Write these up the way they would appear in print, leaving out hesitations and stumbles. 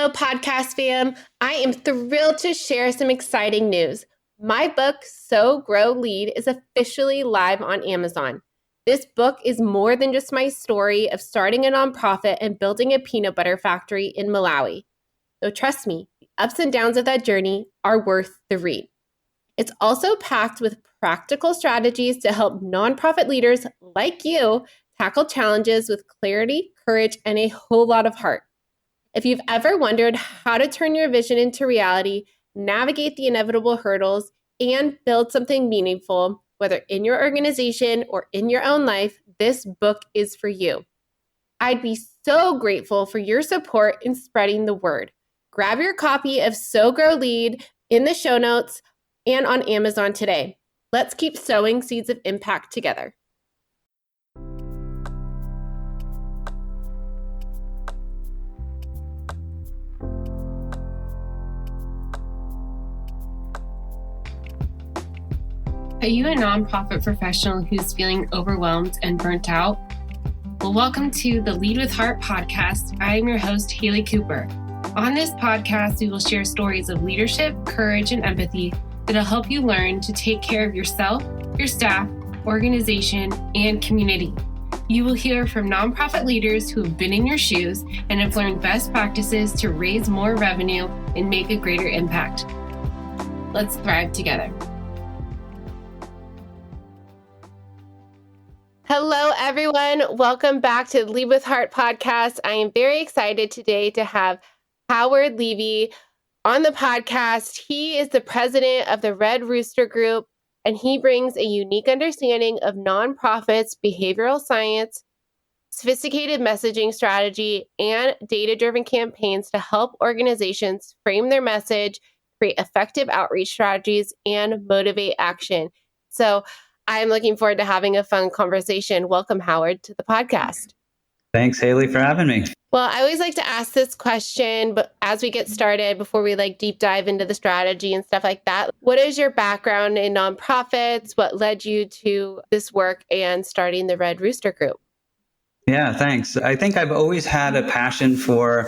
Hello, podcast fam. I am thrilled to share some exciting news. My book, So Grow Lead, is officially live on Amazon. This book is more than just my story of starting a nonprofit and building a peanut butter factory in Malawi. So trust me, the ups and downs of that journey are worth the read. It's also packed with practical strategies to help nonprofit leaders like you tackle challenges with clarity, courage, and a whole lot of heart. If you've ever wondered how to turn your vision into reality, navigate the inevitable hurdles, and build something meaningful, whether in your organization or in your own life, this book is for you. I'd be so grateful for your support in spreading the word. Grab your copy of So Grow Lead in the show notes and on Amazon today. Let's keep sowing seeds of impact together. Are you a nonprofit professional who's feeling overwhelmed and burnt out? Well, welcome to the Lead with Heart podcast. I am your host, Haley Cooper. On this podcast, we will share stories of leadership, courage, and empathy that'll help you learn to take care of yourself, your staff, organization, and community. You will hear from nonprofit leaders who have been in your shoes and have learned best practices to raise more revenue and make a greater impact. Let's thrive together. Hello, everyone. Welcome back to the Lead with Heart podcast. I am very excited today to have Howard Levy on the podcast. He is the president of the Red Rooster Group, and he brings a unique understanding of nonprofits, behavioral science, sophisticated messaging strategy, and data-driven campaigns to help organizations frame their message, create effective outreach strategies, and motivate action. So I'm looking forward to having a fun conversation. Welcome, Howard, to the podcast. Thanks, Haley, for having me. Well, I always like to ask this question, but as we get started, before we deep dive into the strategy and stuff like that, what is your background in nonprofits? What led you to this work and starting the Red Rooster Group? Yeah, thanks. I think I've always had a passion for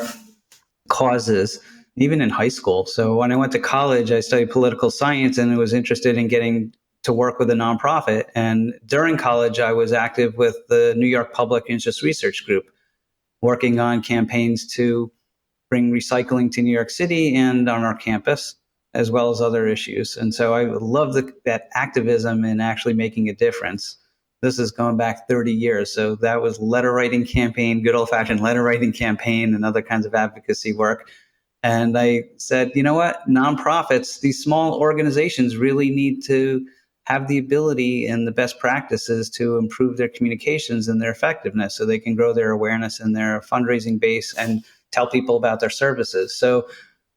causes, even in high school. So when I went to college, I studied political science and was interested in getting to work with a nonprofit. And during college, I was active with the New York Public Interest Research Group, working on campaigns to bring recycling to New York City and on our campus, as well as other issues. And so I love that activism and actually making a difference. This is going back 30 years. So that was letter writing campaign, good old fashioned letter writing campaign and other kinds of advocacy work. And I said, you know what, nonprofits, these small organizations really need to have the ability and the best practices to improve their communications and their effectiveness so they can grow their awareness and their fundraising base and tell people about their services. So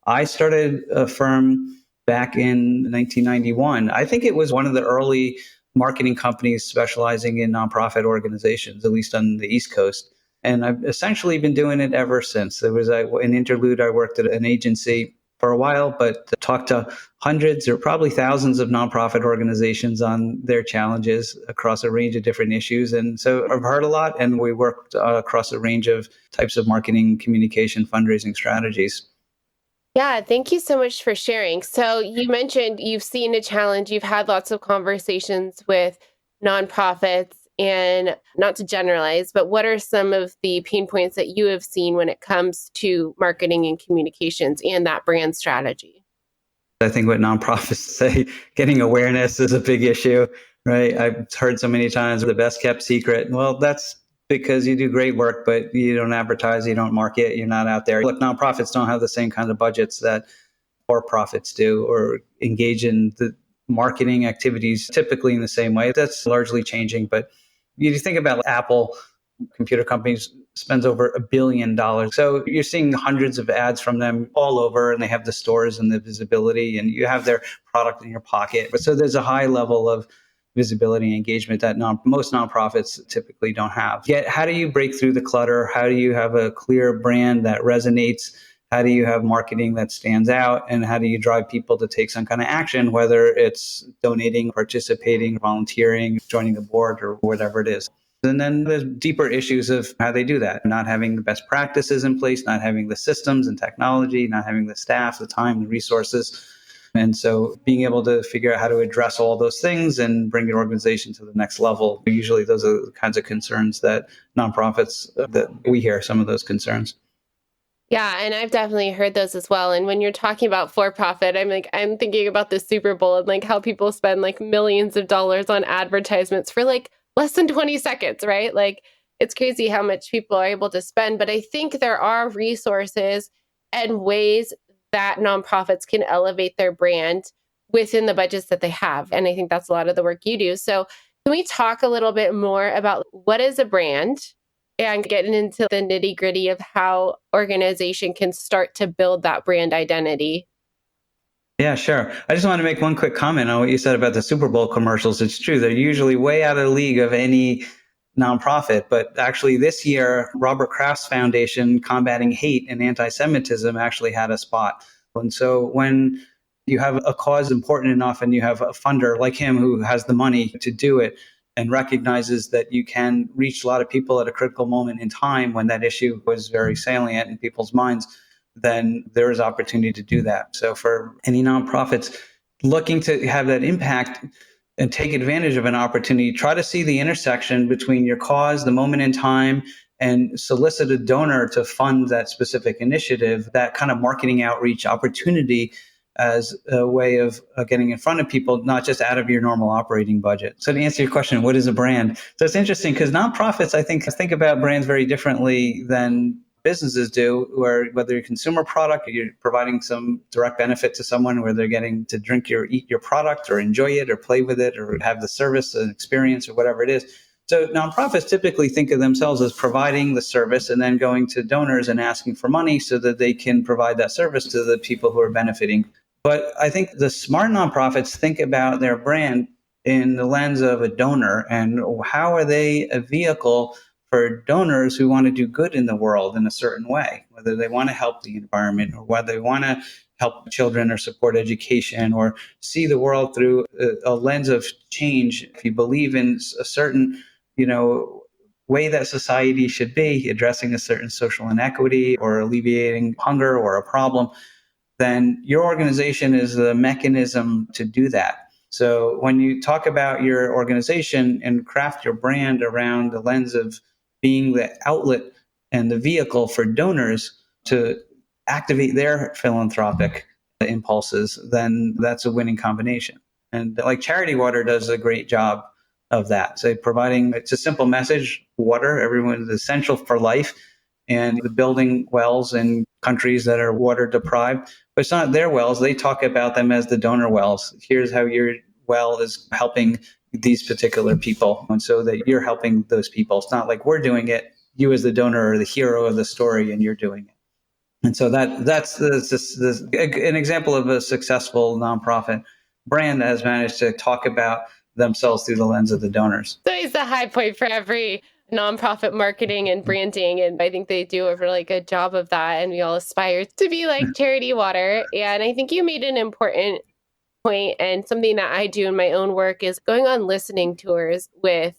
I started a firm back in 1991. I think it was one of the early marketing companies specializing in nonprofit organizations, at least on the East Coast. And I've essentially been doing it ever since. There was an interlude. I worked at an agency for a while, but talked to hundreds or probably thousands of nonprofit organizations on their challenges across a range of different issues. And so I've heard a lot, and we worked across a range of types of marketing, communication, fundraising strategies. Yeah, thank you so much for sharing. So you mentioned you've seen a challenge, you've had lots of conversations with nonprofits, and not to generalize, but what are some of the pain points that you have seen when it comes to marketing and communications and that brand strategy? I think what nonprofits say, getting awareness is a big issue, right? I've heard so many times the best kept secret. Well, that's because you do great work, but you don't advertise, you don't market, you're not out there. Look, nonprofits don't have the same kind of budgets that for-profits do or engage in the marketing activities typically in the same way. That's largely changing, but you think about Apple, computer companies spends over $1 billion. So you're seeing hundreds of ads from them all over, and they have the stores and the visibility, and you have their product in your pocket. But so there's a high level of visibility and engagement that most nonprofits typically don't have. Yet, how do you break through the clutter? How do you have a clear brand that resonates? How do you have marketing that stands out? And how do you drive people to take some kind of action, whether it's donating, participating, volunteering, joining the board, or whatever it is? And then there's deeper issues of how they do that, not having the best practices in place, not having the systems and technology, not having the staff, the time, the resources. And so being able to figure out how to address all those things and bring your organization to the next level, usually those are the kinds of concerns that nonprofits, that we hear some of those concerns. Yeah, and I've definitely heard those as well. And when you're talking about for profit, I'm thinking about the Super Bowl and like how people spend like millions of dollars on advertisements for like less than 20 seconds, right? Like it's crazy how much people are able to spend. But I think there are resources and ways that nonprofits can elevate their brand within the budgets that they have. And I think that's a lot of the work you do. So can we talk a little bit more about what is a brand? And getting into the nitty gritty of how organization can start to build that brand identity. Yeah, sure. I just want to make one quick comment on what you said about the Super Bowl commercials. It's true. They're usually way out of the league of any nonprofit. But actually this year, Robert Kraft's foundation, Combating Hate and Anti-Semitism, actually had a spot. And so when you have a cause important enough and you have a funder like him who has the money to do it, and recognizes that you can reach a lot of people at a critical moment in time when that issue was very salient in people's minds, then there is opportunity to do that. So for any nonprofits looking to have that impact and take advantage of an opportunity, try to see the intersection between your cause, the moment in time, and solicit a donor to fund that specific initiative, that kind of marketing outreach opportunity as a way of getting in front of people, not just out of your normal operating budget. So to answer your question, what is a brand? So it's interesting because nonprofits, I think about brands very differently than businesses do, where whether you're a consumer product or you're providing some direct benefit to someone where they're getting to eat your product or enjoy it or play with it or have the service and experience or whatever it is. So nonprofits typically think of themselves as providing the service and then going to donors and asking for money so that they can provide that service to the people who are benefiting. But I think the smart nonprofits think about their brand in the lens of a donor and how are they a vehicle for donors who want to do good in the world in a certain way, whether they want to help the environment or whether they want to help children or support education or see the world through a lens of change. If you believe in a certain, way that society should be, addressing a certain social inequity or alleviating hunger or a problem, then your organization is the mechanism to do that. So when you talk about your organization and craft your brand around the lens of being the outlet and the vehicle for donors to activate their philanthropic impulses, then that's a winning combination. And like Charity Water does a great job of that. So it's a simple message, water, everyone is essential for life. And the building wells in countries that are water deprived, but it's not their wells. They talk about them as the donor wells. Here's how your well is helping these particular people. And so that you're helping those people. It's not like we're doing it. You as the donor are the hero of the story and you're doing it. And so that's an example of a successful nonprofit brand that has managed to talk about themselves through the lens of the donors. So it's the high point for every nonprofit marketing and branding. And I think they do a really good job of that. And we all aspire to be like Charity Water. And I think you made an important point, and something that I do in my own work is going on listening tours with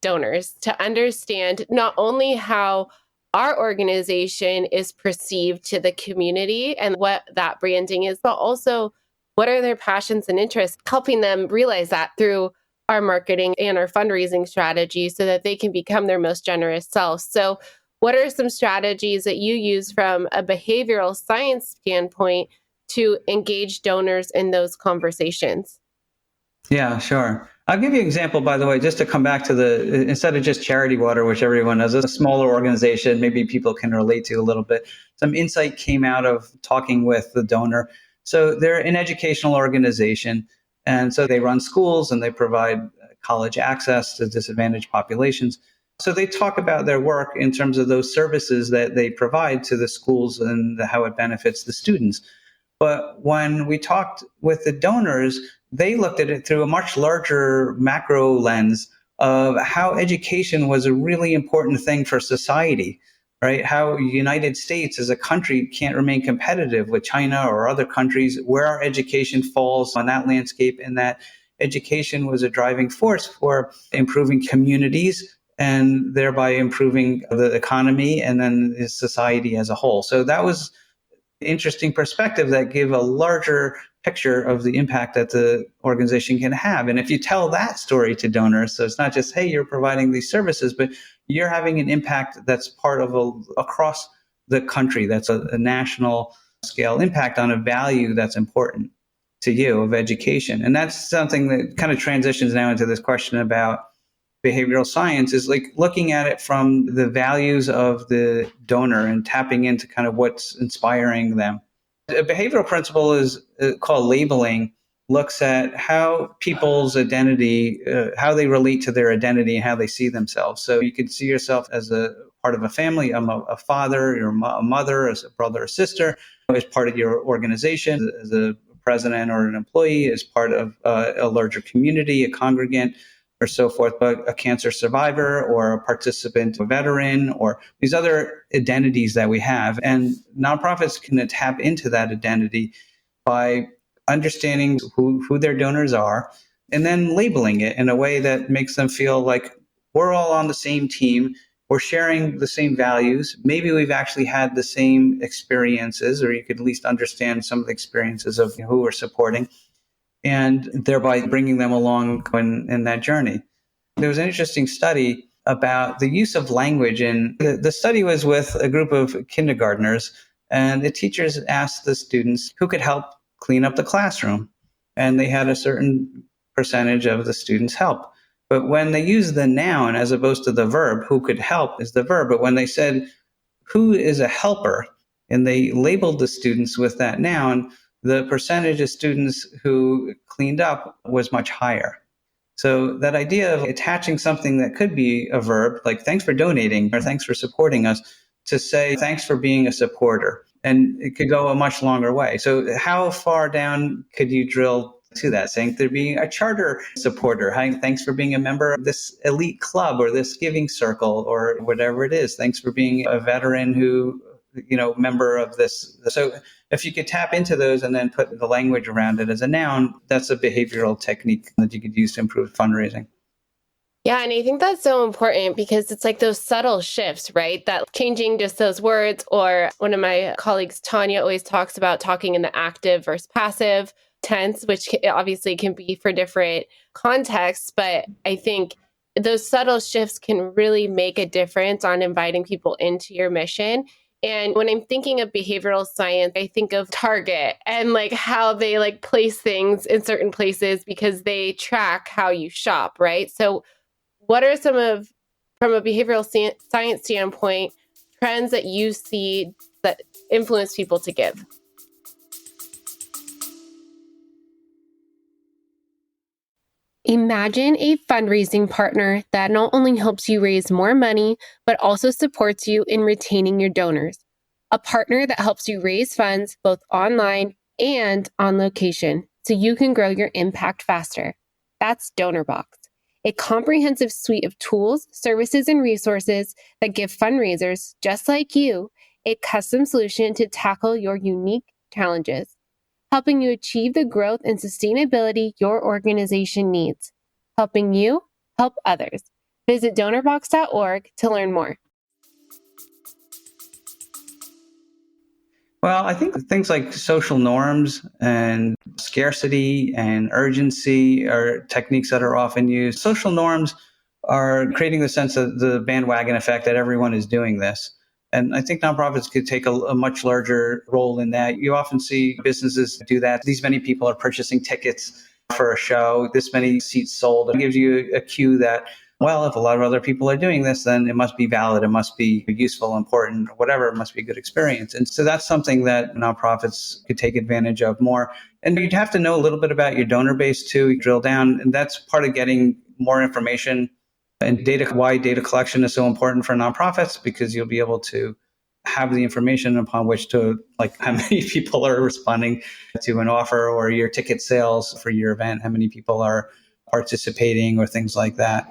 donors to understand not only how our organization is perceived to the community and what that branding is, but also what are their passions and interests, helping them realize that through our marketing and our fundraising strategies so that they can become their most generous selves. So what are some strategies that you use from a behavioral science standpoint to engage donors in those conversations? Yeah, sure. I'll give you an example, by the way, just to come back to instead of just Charity Water, which everyone knows, a smaller organization, maybe people can relate to a little bit. Some insight came out of talking with the donor. So they're an educational organization. And so they run schools and they provide college access to disadvantaged populations. So they talk about their work in terms of those services that they provide to the schools and how it benefits the students. But when we talked with the donors, they looked at it through a much larger macro lens of how education was a really important thing for society, right? How the United States as a country can't remain competitive with China or other countries, where our education falls on that landscape, and that education was a driving force for improving communities and thereby improving the economy and then the society as a whole. So that was interesting perspective that give a larger picture of the impact that the organization can have. And if you tell that story to donors, so it's not just, hey, you're providing these services, but you're having an impact that's part of across the country, that's a national scale impact on a value that's important to you of education. And that's something that kind of transitions now into this question about behavioral science, is like looking at it from the values of the donor and tapping into kind of what's inspiring them. A behavioral principle is called labeling, looks at how people's identity, how they relate to their identity and how they see themselves. So you could see yourself as a part of a family, a father, you're a mother, as a brother or sister, as part of your organization, as a president or an employee, as part of a larger community, a congregant, or so forth, but a cancer survivor or a participant, a veteran, or these other identities that we have. And nonprofits can tap into that identity by understanding who their donors are and then labeling it in a way that makes them feel like we're all on the same team. We're sharing the same values. Maybe we've actually had the same experiences, or you could at least understand some of the experiences of who we're supporting, and thereby bringing them along in that journey. There was an interesting study about the use of language, and the study was with a group of kindergartners, and the teachers asked the students who could help clean up the classroom, and they had a certain percentage of the students help. But when they used the noun as opposed to the verb, who could help is the verb, but when they said who is a helper, and they labeled the students with that noun, the percentage of students who cleaned up was much higher. So that idea of attaching something that could be a verb, like thanks for donating or thanks for supporting us, to say thanks for being a supporter. And it could go a much longer way. So how far down could you drill to that, saying they're being a charter supporter? Thanks for being a member of this elite club or this giving circle or whatever it is. Thanks for being a veteran who, member of this. So if you could tap into those and then put the language around it as a noun, that's a behavioral technique that you could use to improve fundraising. Yeah, and I think that's so important because it's like those subtle shifts, right? That changing just those words, or one of my colleagues, Tanya, always talks about talking in the active versus passive tense, which obviously can be for different contexts. But I think those subtle shifts can really make a difference on inviting people into your mission. And when I'm thinking of behavioral science, I think of Target and like how they like place things in certain places because they track how you shop, right? So what are some of, from a behavioral science standpoint, trends that you see that influence people to give? Imagine a fundraising partner that not only helps you raise more money, but also supports you in retaining your donors. A partner that helps you raise funds both online and on location so you can grow your impact faster. That's DonorBox, a comprehensive suite of tools, services, and resources that give fundraisers just like you a custom solution to tackle your unique challenges, helping you achieve the growth and sustainability your organization needs, helping you help others. Visit donorbox.org to learn more. Well, I think things like social norms and scarcity and urgency are techniques that are often used. Social norms are creating the sense of the bandwagon effect that everyone is doing this. And I think nonprofits could take a much larger role in that. You often see businesses do that. These many people are purchasing tickets for a show, this many seats sold. It gives you a cue that, well, if a lot of other people are doing this, then it must be valid, it must be useful, important, whatever, it must be a good experience. And so that's something that nonprofits could take advantage of more. And you'd have to know a little bit about your donor base too, you drill down, and that's part of getting more information. And why data collection is so important for nonprofits, because you'll be able to have the information upon which to, like, how many people are responding to an offer or your ticket sales for your event, how many people are participating or things like that.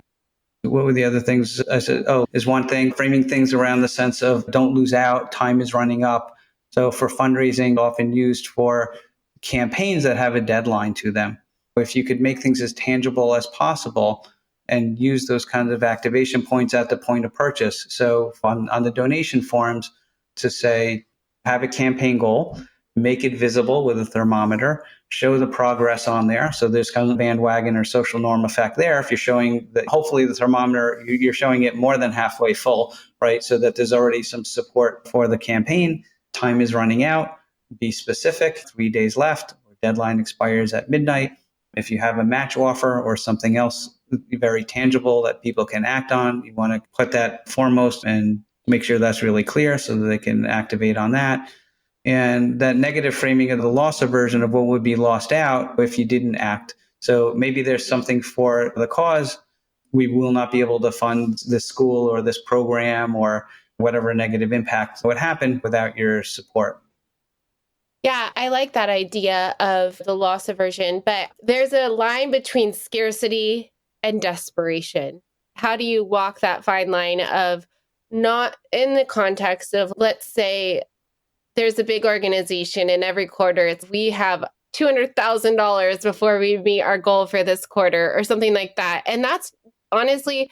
What were the other things I said? Oh, is one thing, framing things around the sense of don't lose out, time is running up. So for fundraising, often used for campaigns that have a deadline to them. If you could make things as tangible as possible, and use those kinds of activation points at the point of purchase. So on the donation forms, to say, have a campaign goal, make it visible with a thermometer, show the progress on there. So there's kind of a bandwagon or social norm effect there. If you're showing that, hopefully the thermometer, you're showing it more than halfway full, right? So that there's already some support for the campaign. Time is running out. Be specific. 3 days left. Deadline expires at midnight. If you have a match offer or something else very tangible that people can act on, you want to put that foremost and make sure that's really clear so that they can activate on that. And that negative framing of the loss aversion of what would be lost out if you didn't act. So maybe there's something for the cause. We will not be able to fund this school or this program or whatever negative impact would happen without your support. Yeah, I like that idea of the loss aversion, but there's a line between scarcity and desperation. How do you walk that fine line of not in the context of, let's say, there's a big organization and every quarter we have $200,000 before we meet our goal for this quarter or something like that. And that's honestly,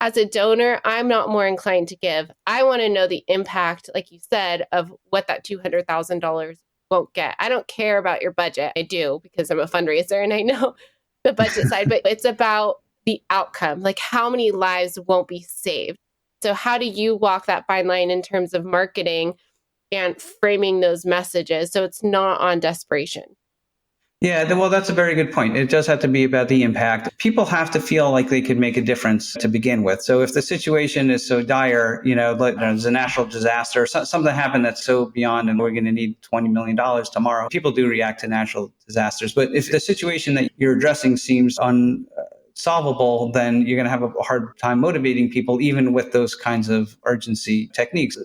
as a donor, I'm not more inclined to give. I want to know the impact, like you said, of what that $200,000 won't get. I don't care about your budget. I do because I'm a fundraiser and I know the budget side, but it's about the outcome, like how many lives won't be saved. So how do you walk that fine line in terms of marketing and framing those messages so it's not on desperation? Yeah, well, that's a very good point. It does have to be about the impact. People have to feel like they could make a difference to begin with. So if the situation is so dire, like there's a natural disaster, something happened that's so beyond and we're going to need $20 million tomorrow, people do react to natural disasters. But if the situation that you're addressing seems unsolvable, then you're going to have a hard time motivating people, even with those kinds of urgency techniques.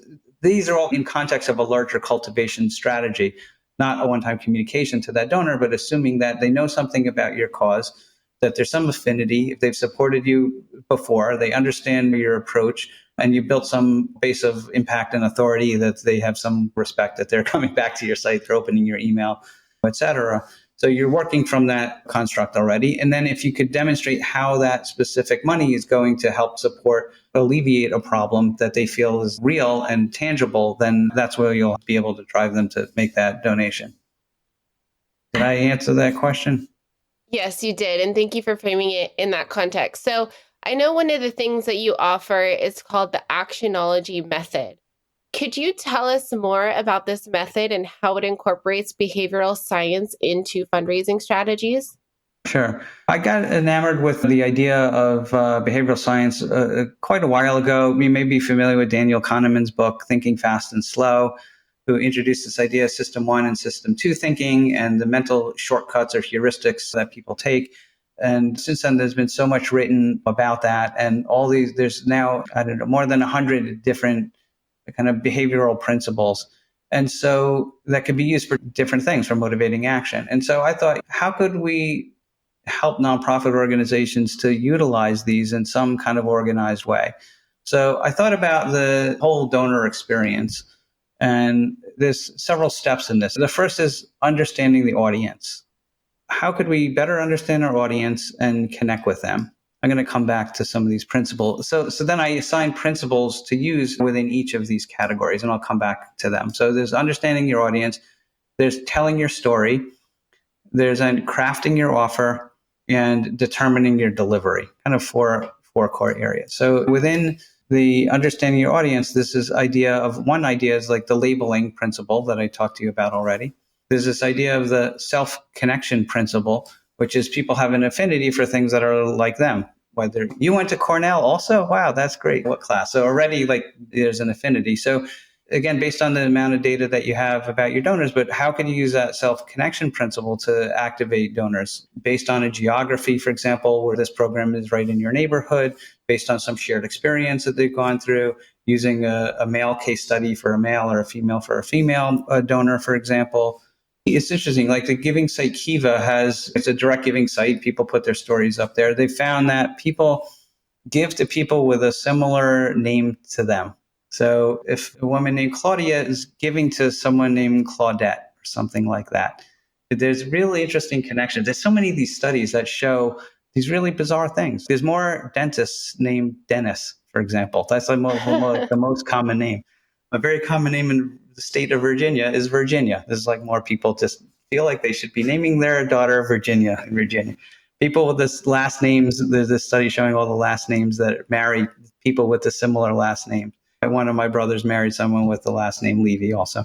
These are all in context of a larger cultivation strategy. Not a one-time communication to that donor, but assuming that they know something about your cause, that there's some affinity. If they've supported you before, they understand your approach, and you built some base of impact and authority, that they have some respect, that they're coming back to your site, they're opening your email, et cetera. So you're working from that construct already. And then if you could demonstrate how that specific money is going to help support, alleviate a problem that they feel is real and tangible, then that's where you'll be able to drive them to make that donation. Did I answer that question? Yes, you did. And thank you for framing it in that context. So I know one of the things that you offer is called the Actionology Method. Could you tell us more about this method and how it incorporates behavioral science into fundraising strategies? Sure. I got enamored with the idea of behavioral science quite a while ago. You may be familiar with Daniel Kahneman's book, Thinking Fast and Slow, who introduced this idea of System 1 and System 2 thinking and the mental shortcuts or heuristics that people take. And since then, there's been so much written about that. And there's now, I don't know, more than 100 different kind of behavioral principles. And so that could be used for different things, for motivating action. And so I thought, how could we help nonprofit organizations to utilize these in some kind of organized way? So I thought about the whole donor experience. And there's several steps in this. The first is understanding the audience. How could we better understand our audience and connect with them? I'm going to come back to some of these principles. So then I assign principles to use within each of these categories, and I'll come back to them. So there's understanding your audience, there's telling your story, there's crafting your offer, and determining your delivery, kind of four core areas. So within the understanding your audience, one idea is like the labeling principle that I talked to you about already. There's this idea of the self-connection principle, which is people have an affinity for things that are like them. Whether you went to Cornell also, wow, that's great. What class? So already there's an affinity. So again, based on the amount of data that you have about your donors, but how can you use that self-connection principle to activate donors based on a geography, for example, where this program is right in your neighborhood, based on some shared experience that they've gone through, using a male case study for a male or a female for a female donor, for example. It's interesting, like the giving site Kiva it's a direct giving site. People put their stories up there. They found that people give to people with a similar name to them. So if a woman named Claudia is giving to someone named Claudette or something like that, there's really interesting connections. There's so many of these studies that show these really bizarre things. There's more dentists named Dennis, for example. That's like the most common name. A very common name in the state of Virginia is Virginia. There's like more people just feel like they should be naming their daughter Virginia in Virginia. People with this last names, there's this study showing all the last names that marry people with a similar last name. One of my brothers married someone with the last name Levy also.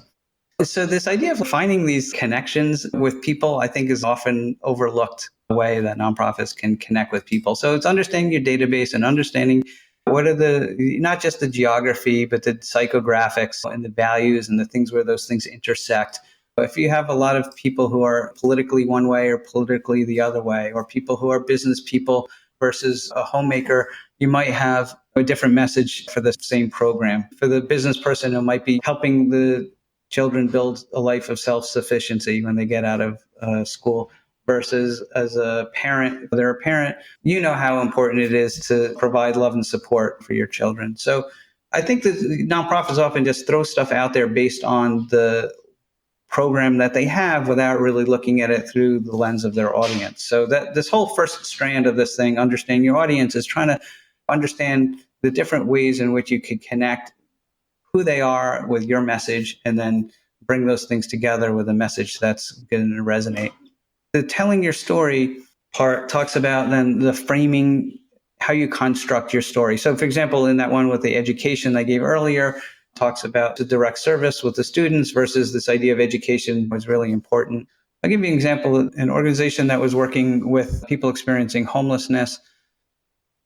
So this idea of finding these connections with people, I think, is often overlooked the way that nonprofits can connect with people. So it's understanding your database and understanding what are not just the geography, but the psychographics and the values and the things where those things intersect. If you have a lot of people who are politically one way or politically the other way, or people who are business people versus a homemaker, you might have a different message for the same program. For the business person, it might be helping the children build a life of self-sufficiency when they get out of school, versus as a parent, they're a parent, you know how important it is to provide love and support for your children. So I think that nonprofits often just throw stuff out there based on the program that they have without really looking at it through the lens of their audience. So that this whole first strand of this thing, understanding your audience, is trying to understand the different ways in which you could connect who they are with your message, and then bring those things together with a message that's going to resonate. The telling your story part talks about then the framing, how you construct your story. So for example, in that one with the education I gave earlier, talks about the direct service with the students versus this idea of education was really important. I'll give you an example. An organization that was working with people experiencing homelessness,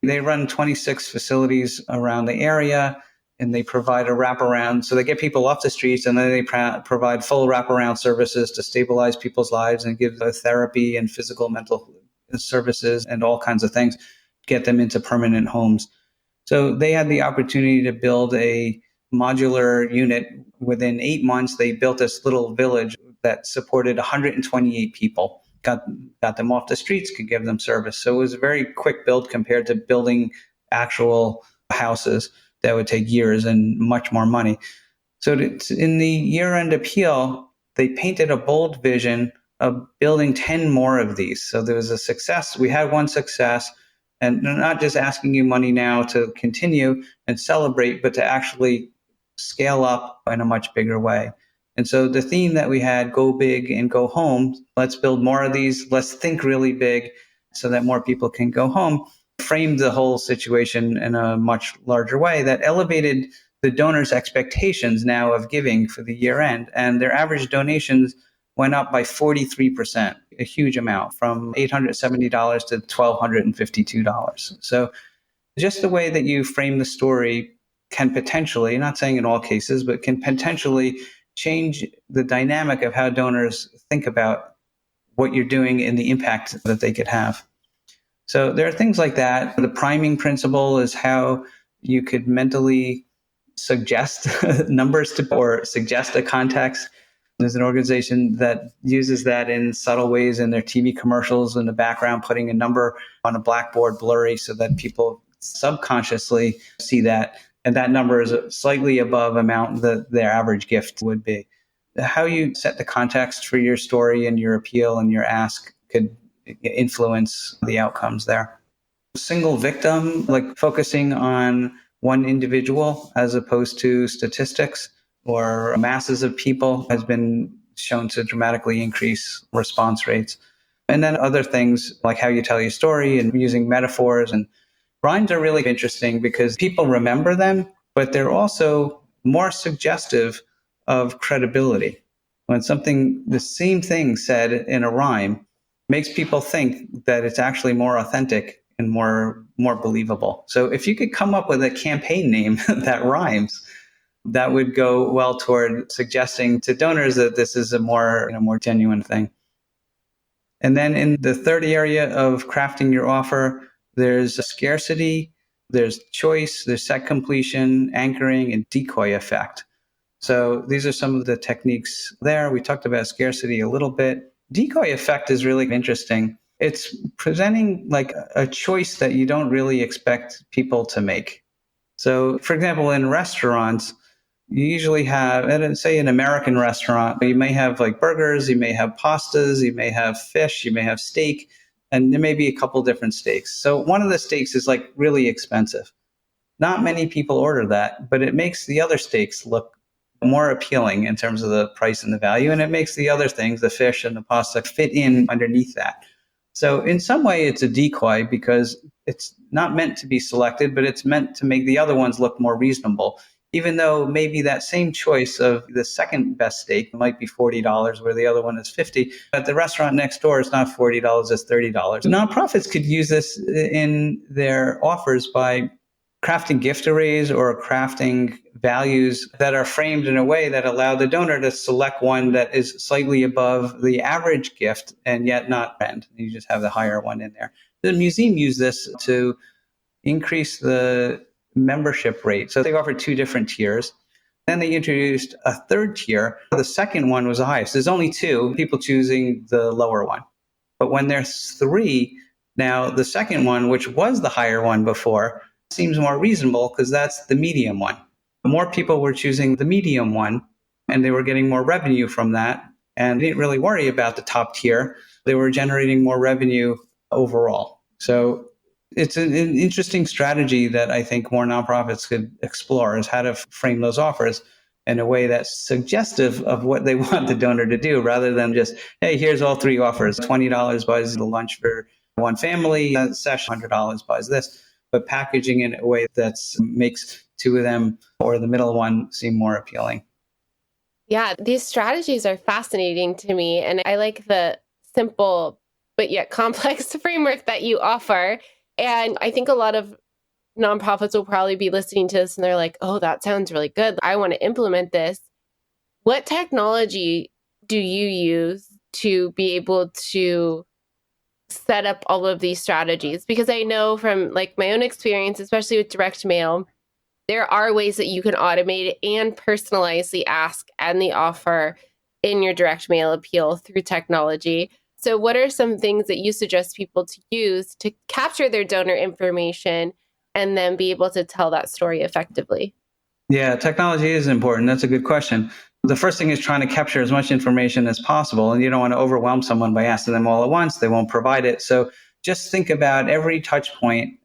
they run 26 facilities around the area, and they provide a wraparound. So they get people off the streets, and then they provide full wraparound services to stabilize people's lives and give therapy and physical, mental services and all kinds of things, get them into permanent homes. So they had the opportunity to build a modular unit. Within 8 months, they built this little village that supported 128 people, got them off the streets, could give them service. So it was a very quick build compared to building actual houses that would take years and much more money. So in the year-end appeal, they painted a bold vision of building 10 more of these. So there was a success. We had one success, and they're not just asking you money now to continue and celebrate, but to actually scale up in a much bigger way. And so the theme that we had, go big and go home, let's build more of these, let's think really big so that more people can go home, framed the whole situation in a much larger way that elevated the donors' expectations now of giving for the year end. And their average donations went up by 43%, a huge amount, from $870 to $1,252. So just the way that you frame the story can potentially, not saying in all cases, but can potentially change the dynamic of how donors think about what you're doing and the impact that they could have. So there are things like that. The priming principle is how you could mentally suggest numbers to, or suggest a context. There's an organization that uses that in subtle ways in their TV commercials in the background, putting a number on a blackboard blurry so that people subconsciously see that. And that number is slightly above amount that their average gift would be. How you set the context for your story and your appeal and your ask could influence the outcomes there. Single victim, like focusing on one individual as opposed to statistics or masses of people, has been shown to dramatically increase response rates. And then other things like how you tell your story and using metaphors. And rhymes are really interesting because people remember them, but they're also more suggestive of credibility. When something, the same thing said in a rhyme, makes people think that it's actually more authentic and more believable. So if you could come up with a campaign name that rhymes, that would go well toward suggesting to donors that this is a more genuine thing. And then in the third area of crafting your offer, there's a scarcity, there's choice, there's set completion, anchoring, and decoy effect. So these are some of the techniques there. We talked about scarcity a little bit. Decoy effect is really interesting. It's presenting like a choice that you don't really expect people to make. So, for example, in restaurants, you usually have, say an American restaurant, you may have like burgers, you may have pastas, you may have fish, you may have steak. And there may be a couple different steaks. So one of the steaks is like really expensive. Not many people order that, but it makes the other steaks look more appealing in terms of the price and the value. And it makes the other things, the fish and the pasta, fit in underneath that. So in some way, it's a decoy because it's not meant to be selected, but it's meant to make the other ones look more reasonable. Even though maybe that same choice of the second best steak might be $40 where the other one is $50, but the restaurant next door is not $40, it's $30. Nonprofits could use this in their offers by crafting gift arrays or crafting values that are framed in a way that allow the donor to select one that is slightly above the average gift and yet not rent. You just have the higher one in there. The museum used this to increase the membership rate. So they offered two different tiers. Then they introduced a third tier. The second one was the highest. There's only two people choosing the lower one. But when there's three, now the second one, which was the higher one before, seems more reasonable because that's the medium one. More people were choosing the medium one and they were getting more revenue from that. And they didn't really worry about the top tier. They were generating more revenue overall. So it's an interesting strategy that I think more nonprofits could explore, is how to frame those offers in a way that's suggestive of what they want the donor to do, rather than just, hey, here's all three offers. $20 buys the lunch for one family session, $100 buys this, but packaging in a way that makes two of them or the middle one seem more appealing. Yeah, these strategies are fascinating to me. And I like the simple but yet complex framework that you offer. And I think a lot of nonprofits will probably be listening to this and they're like, oh, that sounds really good. I want to implement this. What technology do you use to be able to set up all of these strategies? Because I know from like my own experience, especially with direct mail, there are ways that you can automate and personalize the ask and the offer in your direct mail appeal through technology. So what are some things that you suggest people to use to capture their donor information and then be able to tell that story effectively? Yeah, technology is important. That's a good question. The first thing is trying to capture as much information as possible, and you don't want to overwhelm someone by asking them all at once. They won't provide it. So just think about every touch point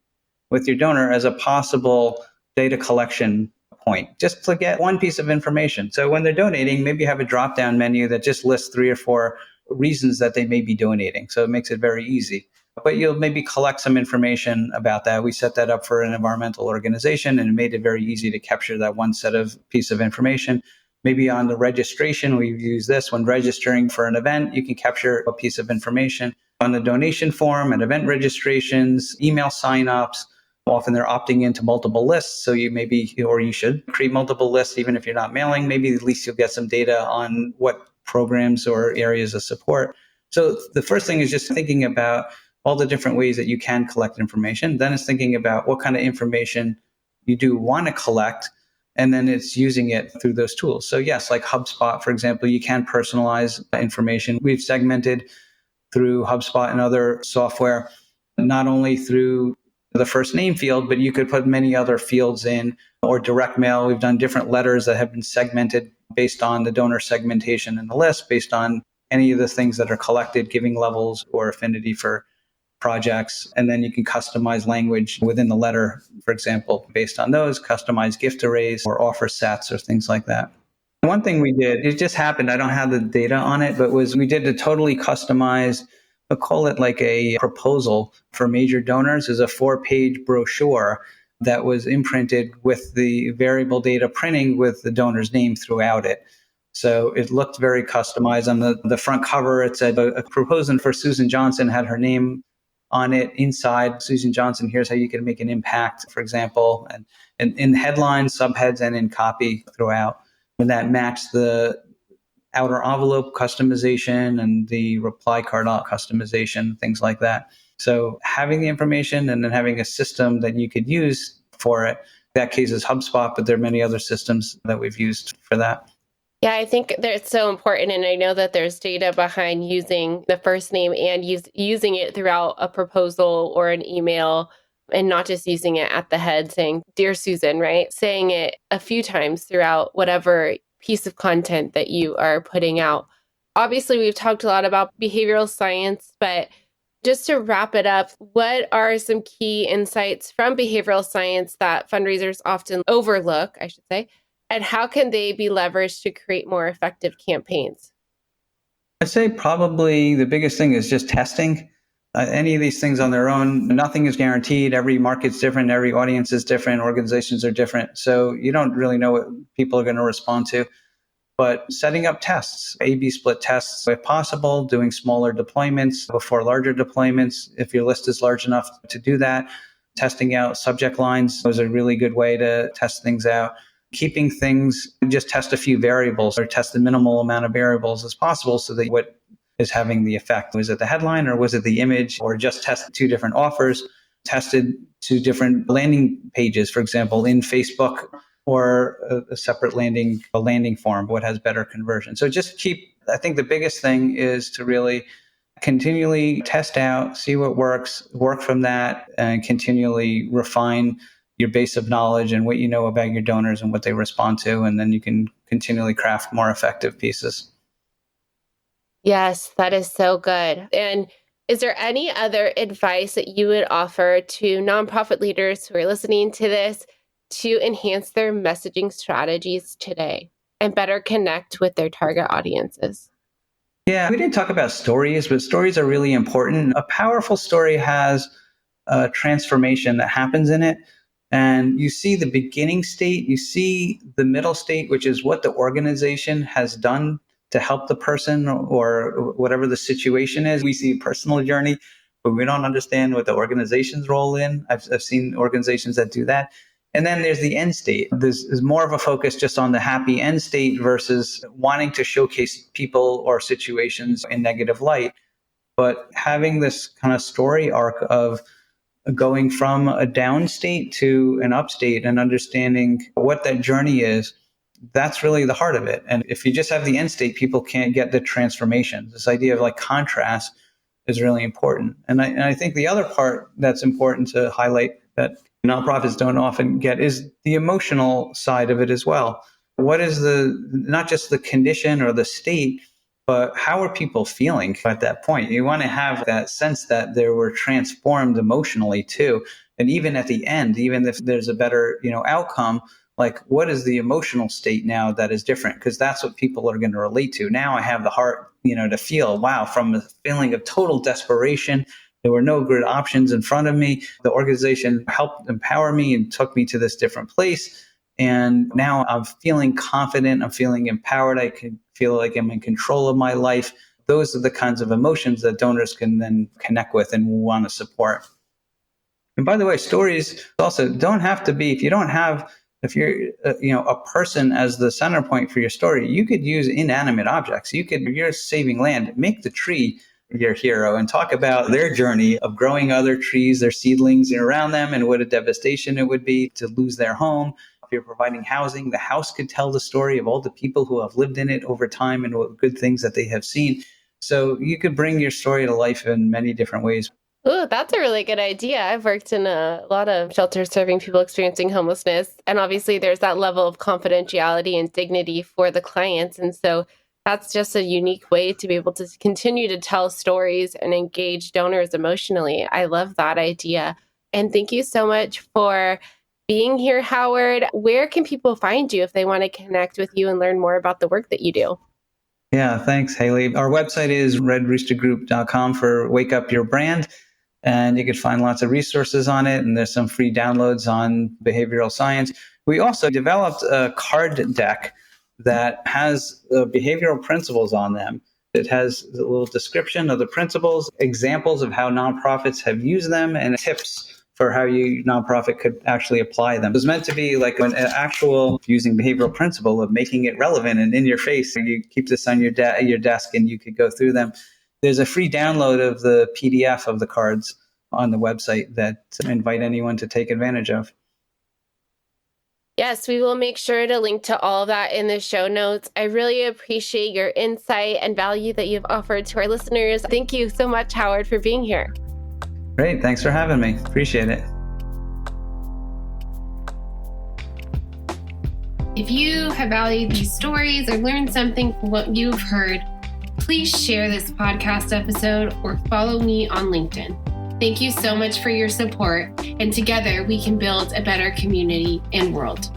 with your donor as a possible data collection point, just to get one piece of information. So when they're donating, maybe you have a drop-down menu that just lists 3 or 4 reasons that they may be donating. So it makes it very easy. But you'll maybe collect some information about that. We set that up for an environmental organization and it made it very easy to capture that one set of piece of information. Maybe on the registration, we use this when registering for an event, you can capture a piece of information. On the donation form and event registrations, email signups, often they're opting into multiple lists. So you maybe, or you should create multiple lists, even if you're not mailing. Maybe at least you'll get some data on what programs or areas of support. So the first thing is just thinking about all the different ways that you can collect information. Then it's thinking about what kind of information you do want to collect, and then it's using it through those tools. So yes, like HubSpot, for example, you can personalize information. We've segmented through HubSpot and other software, not only through the first name field, but you could put many other fields in, or direct mail. We've done different letters that have been segmented based on the donor segmentation in the list, based on any of the things that are collected, giving levels or affinity for projects. And then you can customize language within the letter, for example, based on those, customize gift arrays or offer sets or things like that. One thing we did, it just happened, I don't have the data on it, but was we did a totally customized, we'll call it like a proposal for major donors. Is a 4-page brochure that was imprinted with the variable data printing with the donor's name throughout it. So it looked very customized. On the front cover, it said a proposal for Susan Johnson, had her name on it. Inside, Susan Johnson, here's how you can make an impact, for example, and in headlines, subheads, and in copy throughout. And that matched the outer envelope customization and the reply card customization, things like that. So having the information and then having a system that you could use for it. That case is HubSpot, but there are many other systems that we've used for that. Yeah, I think that it's so important. And I know that there's data behind using the first name and using it throughout a proposal or an email, and not just using it at the head saying, Dear Susan, right? Saying it a few times throughout whatever piece of content that you are putting out. Obviously, we've talked a lot about behavioral science, but Just to wrap it up, what are some key insights from behavioral science that fundraisers often overlook, I should say, and how can they be leveraged to create more effective campaigns? I'd say probably the biggest thing is just testing. Any of these things on their own, nothing is guaranteed. Every market's different. Every audience is different. Organizations are different. So you don't really know what people are going to respond to. But setting up tests, A/B split tests, if possible, doing smaller deployments before larger deployments, if your list is large enough to do that, testing out subject lines was a really good way to test things out. Keeping things, just test a few variables or test the minimal amount of variables as possible so that what is having the effect. Was it the headline or was it the image, or just test two different offers, tested two different landing pages, for example, in Facebook, or a separate landing form, what has better conversion. So just I think the biggest thing is to really continually test out, see what works, work from that, and continually refine your base of knowledge and what you know about your donors and what they respond to. And then you can continually craft more effective pieces. Yes, that is so good. And is there any other advice that you would offer to nonprofit leaders who are listening to this to enhance their messaging strategies today and better connect with their target audiences? Yeah, we didn't talk about stories, but stories are really important. A powerful story has a transformation that happens in it. And you see the beginning state, you see the middle state, which is what the organization has done to help the person or whatever the situation is. We see a personal journey, but we don't understand what the organization's role in. I've seen organizations that do that. And then there's the end state. There's more of a focus just on the happy end state versus wanting to showcase people or situations in negative light. But having this kind of story arc of going from a down state to an up state and understanding what that journey is, that's really the heart of it. And if you just have the end state, people can't get the transformation. This idea of like contrast is really important. And I think the other part that's important to highlight that nonprofits don't often get is the emotional side of it as well. What is not just the condition or the state, but how are people feeling at that point? You want to have that sense that they were transformed emotionally too. And even at the end, even if there's a better, outcome, like what is the emotional state now that is different? Because that's what people are going to relate to. Now I have the heart, to feel, wow, from a feeling of total desperation. There were no good options in front of me. The organization helped empower me and took me to this different place. And now I'm feeling confident. I'm feeling empowered. I can feel like I'm in control of my life. Those are the kinds of emotions that donors can then connect with and want to support. And by the way, stories also don't have to be, if you're a person as the center point for your story, you could use inanimate objects. If you're saving land, make the tree your hero and talk about their journey of growing other trees, their seedlings around them, and what a devastation it would be to lose their home. If you're providing housing, the house could tell the story of all the people who have lived in it over time and what good things that they have seen. So you could bring your story to life in many different ways. Oh, that's a really good idea. I've worked in a lot of shelters serving people experiencing homelessness. And obviously there's that level of confidentiality and dignity for the clients. And so that's just a unique way to be able to continue to tell stories and engage donors emotionally. I love that idea. And thank you so much for being here, Howard. Where can people find you if they want to connect with you and learn more about the work that you do? Yeah, thanks, Haley. Our website is redroostergroup.com for Wake Up Your Brand. And you can find lots of resources on it. And there's some free downloads on behavioral science. We also developed a card deck that has behavioral principles on them. It has a little description of the principles, examples of how nonprofits have used them, and tips for how your nonprofit could actually apply them. It was meant to be like an actual using behavioral principle of making it relevant and in your face. And you keep this on your desk and you could go through them. There's a free download of the PDF of the cards on the website that I invite anyone to take advantage of. Yes, we will make sure to link to all of that in the show notes. I really appreciate your insight and value that you've offered to our listeners. Thank you so much, Howard, for being here. Great. Thanks for having me. Appreciate it. If you have valued these stories or learned something from what you've heard, please share this podcast episode or follow me on LinkedIn. Thank you so much for your support, and together we can build a better community and world.